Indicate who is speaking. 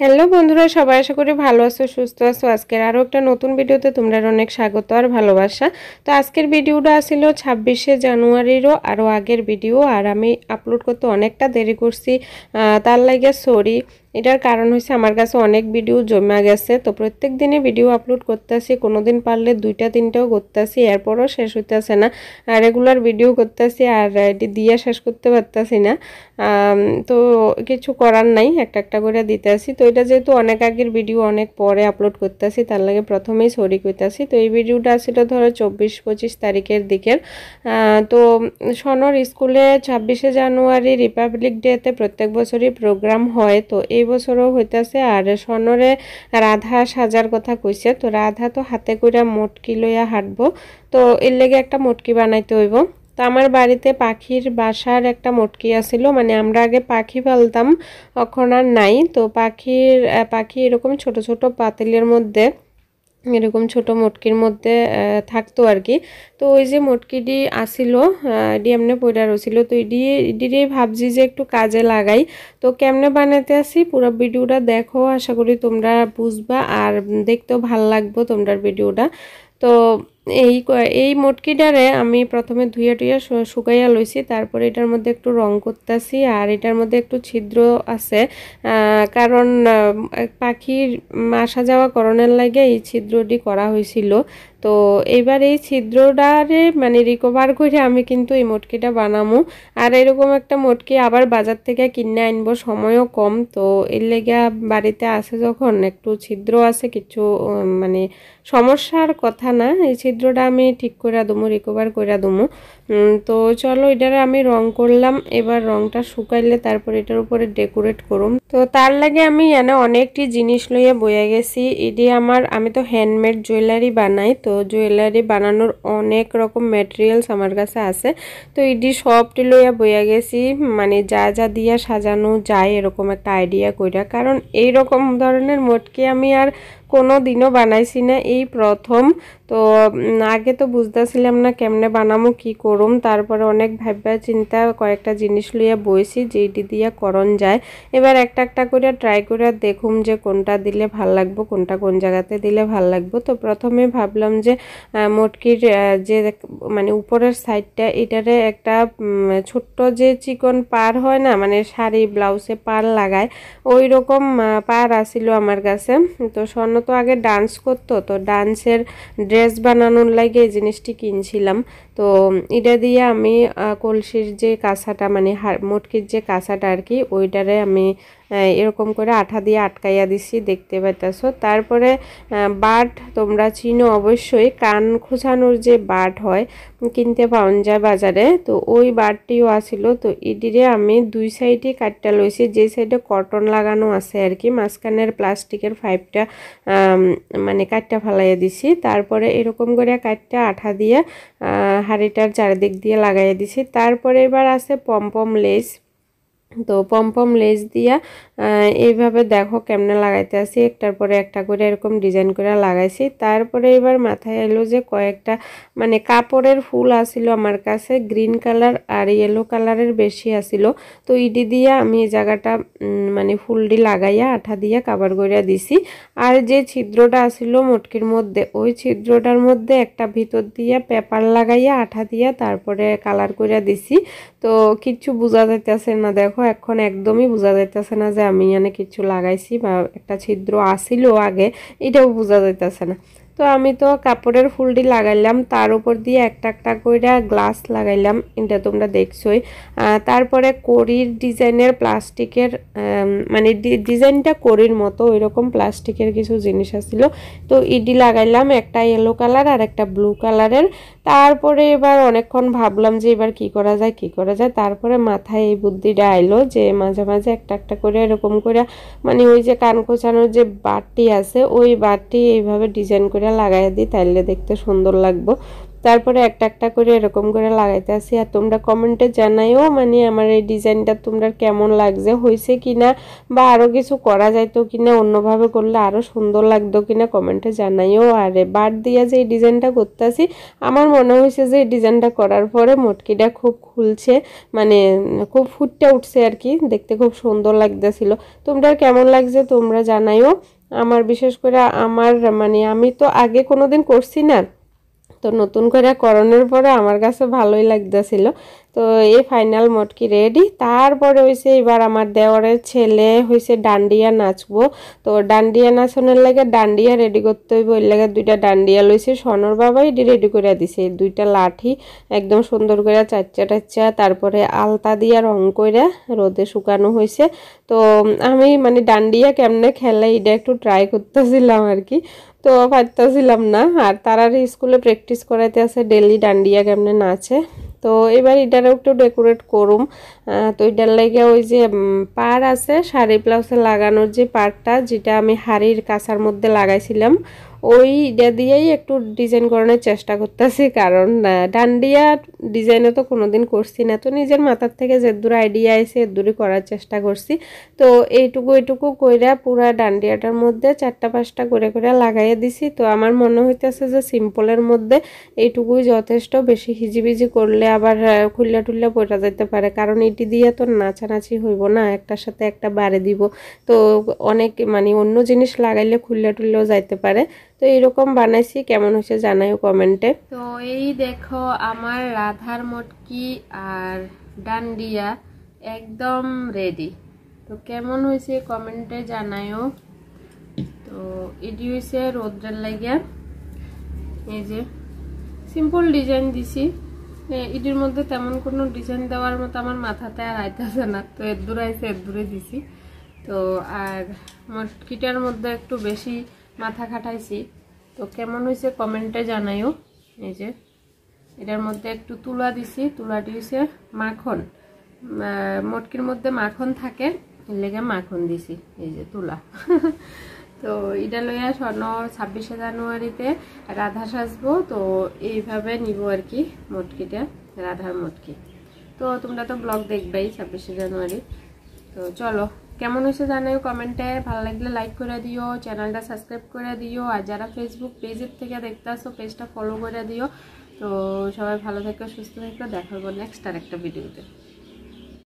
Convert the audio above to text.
Speaker 1: Hello বন্ধুরা, সবাই আশা করি ভালো আছো, সুস্থ আছো। আজকের আরও একটা নতুন ভিডিওতে তোমরা অনেক স্বাগত আর ভালোবাসা। তো আজকের ভিডিওটা ছিল 26শে জানুয়ারিরও আরও আগের ভিডিও, আর আমি আপলোড করতে অনেকটা দেরি করছি, তার লাগে সরি। এটার কারণ হচ্ছে আমার কাছে অনেক ভিডিও জমা গেছে, তো প্রত্যেক দিনে ভিডিও আপলোড করতেছি, কোনো দিন পারলে 2টা-3টাও করতেছি, এরপরও শেষ হইতেছে না। রেগুলার ভিডিও করতেছি আর এটি দিয়ে শেষ করতে পারতেছি না। তো কিছু করার নাই, একটা একটা করে দিতেছি। তো এটা যেহেতু অনেক আগের ভিডিও, অনেক পরে আপলোড করতেছি, তার লাগে প্রথমেই সরি কইতাছি। তো এই ভিডিওটা ছিল ধরো 24-25 তারিখের দিকের। তো সনর স্কুলে 26শে জানুয়ারি রিপাবলিক ডেতে প্রত্যেক বছরই প্রোগ্রাম হয়, তো এই বছরও হইতাছে। আর সনরে রাধা সাজার কথা কইছে, তো রাধা তো হাতে করে মটকি লইয়া হাঁটবো, তো এর লেগে একটা মটকি বানাইতে হইব। তো আমার বাড়িতে পাখির বাসার একটা মটকি আছিল, মানে আমরা আগে পাখি পালতাম, এখন আর নাই। তো পাখি এরকম ছোট ছোট পাতিলের মধ্যে, এরকম ছোট মটকির মধ্যে থাকতো আর কি। তো ওই যে মটকিটি আসিল, এটি এমনি পয়রা রয়েছিল, তো এটিরে ভাবছি যে একটু কাজে লাগাই। তো কেমনে বানাতে আসি পুরো ভিডিওটা দেখো, আশা করি তোমরা বুঝবা আর দেখতেও ভাল লাগবো তোমরা ভিডিওটা। তো এই মটকিটারে আমি প্রথমে ধুইয়া টুইয়া শুকাইয়া লইছি, তারপরে এটার মধ্যে একটু রং করতেছি, আর এটার মধ্যে একটু ছিদ্র আছে, কারণ পাখির আসা যাওয়া করণের লাগে এই ছিদ্রটি করা হয়েছিল। তো এবার এই ছিদ্রটারে মানে রিকভার করে আমি কিন্তু এই মটকিটা বানামু। আর এরকম একটা মটকি আবার বাজার থেকে কিনে আনবো, সময়ও কম, তো এর লেগে বাড়িতে আছে যখন একটু ছিদ্র আছে কিছু, মানে সমস্যার কথা না, এই ছিদ্রটা আমি ঠিক করে দেবো, রিকভার করে দেবো। তো চলো এটারে আমি রং করলাম, এবার রংটা শুকাইলে তারপর এটার উপরে ডেকোরেট করুম। তো তার লাগে আমি এনে অনেকটি জিনিস লইয়া বইয়া গেছি। এটি আমি তো হ্যান্ডমেড জুয়েলারি বানাই, তো জুয়েলারি বানানোর অনেক রকম ম্যাটেরিয়ালস আমার কাছে আছে। তো এটি সবটি লইয়া বইয়া গেছি, মানে যা যা দিয়া সাজানো যায় এরকম একটা আইডিয়া কইরা, কারণ এই রকম ধরনের মটকি আমি আর কোনো দিনও বানাইছি না, এই প্রথম। তো আগে তো বুঝতেছিলাম না কেমনে বানামো কি করুম, তারপরে অনেক ভাববা চিন্তা কয়েকটা জিনিস লইয়া বইছি যেটি দিয়া করণ যায়। এবার একটা একটা করে ট্রাই করে দেখুম যে কোনটা দিলে ভাল লাগবো, কোনটা কোন জায়গাতে দিলে ভাল লাগবো। তো প্রথমে ভাবলাম যে মটকির যে মানে উপরের সাইডটা, এটারে একটা ছোট্ট যে চিকন পার হয় না, মানে শাড়ি ব্লাউজে পার লাগায়, ওই রকম পার আসিল আমার কাছে। তো স্বর্ণ তো আগে ডান্স করতো, তো ডান্সের ড্রেস বানানোর লাগে এই জিনিসটি কিনছিলাম। তো এটা দিয়ে আমি কলসির যে কাঁসাটা, মানে মটকির যে কাঁসাটা আর কি, ওইটারে আমি এরকম করে আঠা দিয়ে আটকাইয়া দিছি, দেখতে পাইতেছো। তারপরে বাট তোমরা চিনো অবশ্যই, কান খোঁচানোর যে বাট হয়, কিনতে পাওয়া যায় বাজারে, তো ওই বাটটিও আসিল। তো এটিরে আমি দুই সাইডে কাটটা লইছি, যে সাইডে কটন লাগানো আছে আর কি, মাঝখানের প্লাস্টিকের পাইপটা মানে কাটটা ফালাইয়া দিছি। তারপরে এরকম করে কাটটা আঠা দিয়ে হাড়িটার চারিদিক দিয়ে লাগাইয়া দিছি। তারপরে এবার আছে পমপম লেস, তো পমপম লেস দিয়া এইভাবে দেখো কেমনে লাগাইতে আসি, একটার পরে একটা করে এরকম ডিজাইন করে লাগাইছি। তারপরে এবার মাথায় এলো যে কয়েকটা মানে কাপড়ের ফুল আসিল আমার কাছে, গ্রিন কালার আর ইয়েলো কালারের বেশি আসিল। তো ইডি দিয়া আমি এই জায়গাটা মানে ফুলটি লাগাইয়া আঠা দিয়া কাবার করিয়া দিছি। আর যে ছিদ্রটা আসিল মটকির মধ্যে, ওই ছিদ্রটার মধ্যে একটা ভিতর দিয়া পেপার লাগাইয়া আঠা দিয়া তারপরে কালার করিয়া দিছি। তো কিচ্ছু বোঝা যাইতেছে না, দেখো এখন একদমই বোঝা যাইতেছে না যে আমি এখানে কিছু লাগাইছি বা একটা ছিদ্র আসিল আগে, এটাও বোঝা যাইতেছে না। তো আমি তো কাপড়ের ফুলটি লাগাইলাম, তার উপর দিয়ে একটা একটা করে গ্লাস লাগাইলাম, এটা তোমরা দেখছোই। তারপরে কড়ির ডিজাইনের প্লাস্টিকের, মানে ডিজাইনটা কড়ির মতো ওইরকম প্লাস্টিকের কিছু জিনিস আসছিল, তো ইডি লাগাইলাম, একটা ইয়েলো কালার আর একটা ব্লু কালারের। তারপরে এবার অনেকক্ষণ ভাবলাম যে এবার কি করা যায় কি করা যায়, তারপরে মাথায় এই বুদ্ধিটা আইলো যে মাঝে মাঝে একটা একটা করে এরকম করে, মানে ওই যে কান কোচানোর যে বাটটি আছে ওই বাটটি এইভাবে ডিজাইন করে লাগাই দিই, তাইলে দেখতে সুন্দর লাগবো। তারপরে একটা একটা করে এরকম করে লাগাইতে আসি। আর তোমরা কমেন্টে জানাইও মানে আমার এই ডিজাইনটা তোমরা কেমন লাগছে, হয়েছে কিনা বা আরও কিছু করা যাইতো কিনা, অন্যভাবে করলে আরও সুন্দর লাগতো কিনা কমেন্টে জানাইও। আর বার দিয়ে যে এই ডিজাইনটা করতেছি আমার মনে হয়েছে যে এই ডিজাইনটা করার পরে মটকিটা খুব খুলছে, মানে খুব ফুটে উঠছে আর কি, দেখতে খুব সুন্দর লাগতেছিল। তোমরা কেমন লাগছে তোমরা জানাইও। আমার বিশেষ করে আমার মানে আমি তো আগে কোনোদিন করছি না, তো নতুন করে করণের পরে আমার কাছে ভালোই লাগতেছিল। তো এই ফাইনাল মটকি রেডি। তারপরে হয়েছে এবার আমার দেওয়ারের ছেলে হয়েছে ডান্ডিয়া নাচবো, তো ডান্ডিয়া নাচানোর লাগে ডান্ডিয়া রেডি করতে হইব। এর লাগে দুইটা ডান্ডিয়া লইছে, সনর বাবাই রেডি করে দিছে দুইটা লাঠি একদম সুন্দর করে চাচ্চা টাচ্চা, তারপরে আলতা দিয়া রং করে রোদে শুকানো হয়েছে। তো আমি মানে ডান্ডিয়া কেমনে খেলাই এটা একটু ট্রাই করতেছিলাম আর কি, তো পারতেছিলাম না। আর তারা স্কুলে প্র্যাকটিস করাইতে আছে ডেলি ডান্ডিয়া কেমনে নাচে। তো এবার এটারও একটু ডেকোরেট করুম। তো এটার লাগে ওই যে পাড় আছে শাড়ি ব্লাউজে লাগানোর যে পাড়টা, যেটা আমি হাড়ির কাঁচার মধ্যে লাগাইছিলাম, ওইটা দিয়েই একটু ডিজাইন করানোর চেষ্টা করতেছি। কারণ ডান্ডিয়া ডিজাইনও তো কোনোদিন করছি না, তো নিজের মাথার থেকে যে দূর আইডিয়া আছে এর দূরই করার চেষ্টা করছি। তো এইটুকু কইরা পুরা ডান্ডিয়াটার মধ্যে 4টা-5টা করে করে লাগাইয়ে দিছি। তো আমার মনে হইতেছে যে সিম্পলের মধ্যে এইটুকুই যথেষ্ট, বেশি হিজিবিজি করলে আবার খুল্লা টুল্লা পড়া যেতে পারে, কারণ এটি দিয়ে তো নাচানাচি হইব না, একটার সাথে একটা বাড়ে দিব। তো অনেক মানে অন্য জিনিস লাগাইলে খুল্লা টুল্লাও যাইতে পারে। তো এইরকম বানাইছি, কেমন হয়েছে জানাইও কমেন্টে। তো এই দেখো আমার রাধার মটকি আর ডান্ডিয়া একদম রেডি। তো কেমন হয়েছে কমেন্টে জানাইও। তো এটি হয়েছে রোদ্রের লাগিয়া, এই যে সিম্পল ডিজাইন দিছি, এটির মধ্যে তেমন কোনো ডিজাইন দেওয়ার মতো আমার মাথাতে আর আইতেছে না, তো এর দূরে আইসে এর দূরে দিছি। তো আর মটকিটার মধ্যে একটু বেশি মাথা খাটাইছি। তো কেমন হয়েছে কমেন্টে জানাইও। এই যে এটার মধ্যে একটু তুলা দিছি, তুলাটি হয়েছে মাখন, মটকির মধ্যে মাখন থাকে এর লেগে মাখন দিছি, এই যে তুলা। তো এটা লইয়া 26শে জানুয়ারিতে রাধা সাজবো, তো এইভাবে নিব আর কি মটকিটা, রাধার মটকি। তো তোমরা তো ব্লগ দেখবেই 26শে জানুয়ারি। তো চলো কেমন হয়েছে জানাও কমেন্টে, ভালো লাগলে লাইক করে দিও, চ্যানেলটা সাবস্ক্রাইব করে দিও, আর যারা ফেসবুক পেজের থেকে দেখতে আসো পেজটা ফলো করে দিও। তো সবাই ভালো থেকো, সুস্থ থেকো, দেখা হবে নেক্সট আর একটা ভিডিওতে।